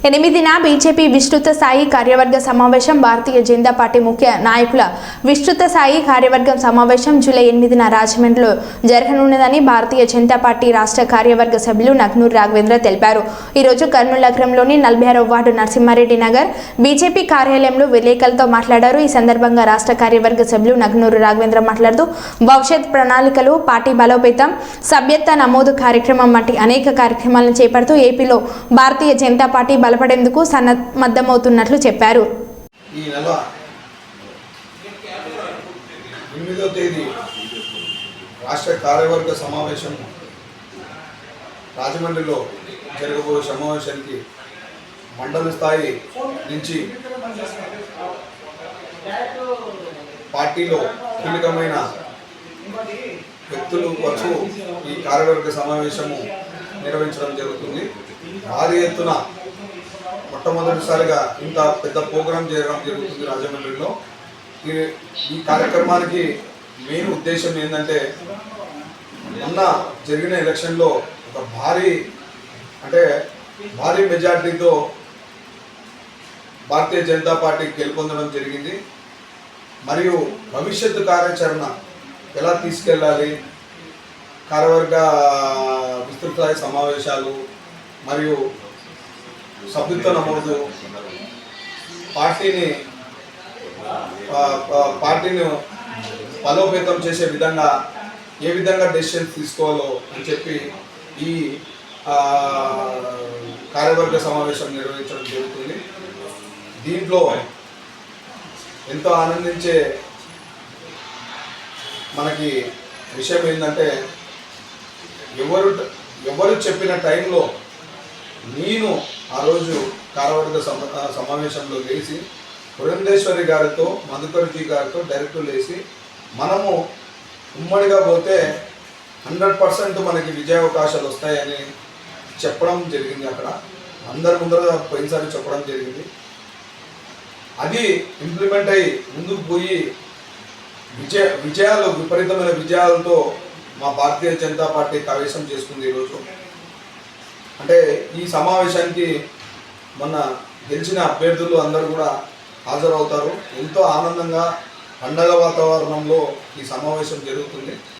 8న BJP విస్తృత స్థాయి కార్యవర్గ సమావేశం. భారతీయ జనతా పార్టీ ముఖ్య నాయకుల విస్తృత స్థాయి కార్యవర్గం సమావేశం జూలై 8న రాజమండ్రిలో జరగనున్నదని భారతీయ జనతా పార్టీ రాష్ట్ర కార్యవర్గ సభ్యులు నగ్నూరు రాఘవేంద్ర తెలిపారు. ఈరోజు కర్నూలు నగరంలోని 46వ వార్డు నరసింహారెడ్డి నగర్ బీజేపీ కార్యాలయంలో విలేకరులతో మాట్లాడారు. ఈ సందర్భంగా రాష్ట్ర కార్యవర్గ సభ్యులు నగ్నూరు రాఘవేంద్ర మాట్లాడుతూ భవిష్యత్ ప్రణాళికలు, పార్టీ బలోపేతం, సభ్యత్వ నమోదు కార్యక్రమం వంటి అనేక కార్యక్రమాలను చేపడుతూ ఏపీలో భారతీయ జనతా పార్టీ బలపడేందుకు సన్నద్ధమవుతున్నట్లు చెప్పారు. ఈ నెల 8వ తేదీ రాష్ట్ర కార్యవర్గ సమావేశం రాజమండ్రిలో జరగబోయే సమావేశానికి మండల స్థాయి నుంచి పార్టీలో కీలకమైన వ్యక్తులు వచ్చి ఈ కార్యవర్గ సమావేశము నిర్వహించడం జరుగుతుంది. భారీ ఎత్తున మొట్టమొదటిసారిగా ఇంత పెద్ద ప్రోగ్రాం చేయడం జరుగుతుంది రాజమండ్రిలో. ఈ కార్యక్రమానికి మెయిన్ ఉద్దేశం ఏంటంటే, మొన్న జరిగిన ఎలక్షన్లో ఒక భారీ మెజార్టీతో భారతీయ జనతా పార్టీ గెలుపొందడం జరిగింది. మరియు భవిష్యత్తు కార్యాచరణ ఎలా తీసుకెళ్ళాలి, కార్యవర్గ విస్తృత సమావేశాలు మరియు సభ్యత్వ నమోదు, పార్టీని బలోపేతం చేసే విధంగా ఏ విధంగా డెసిషన్స్ తీసుకోవాలో అని చెప్పి ఈ కార్యవర్గ సమావేశం నిర్వహించడం జరుగుతుంది. దీంట్లో ఎంతో ఆనందించే మనకి విషయం ఏంటంటే, ఎవరు చెప్పిన టైంలో నేను ఆ రోజు కార్యవర్గ సమావేశంలో లేచి పురంధేశ్వరి గారితో, మధుకర్జీ గారితో డైరెక్ట్ లేచి మనము ఉమ్మడిగా పోతే 100% మనకి విజయావకాశాలు వస్తాయని చెప్పడం జరిగింది. అక్కడ అందరి ముందర పోయినసారి చెప్పడం జరిగింది. అది ఇంప్లిమెంట్ అయ్యి ముందుకు పోయి విజయాలు విపరీతమైన విజయాలతో మా భారతీయ జనతా పార్టీ ప్రవేశం చేసుకుంది. ఈరోజు అంటే ఈ సమావేశానికి మొన్న గెలిచిన అభ్యర్థులు అందరూ కూడా హాజరవుతారు. ఎంతో ఆనందంగా పండగ వాతావరణంలో ఈ సమావేశం జరుగుతుంది.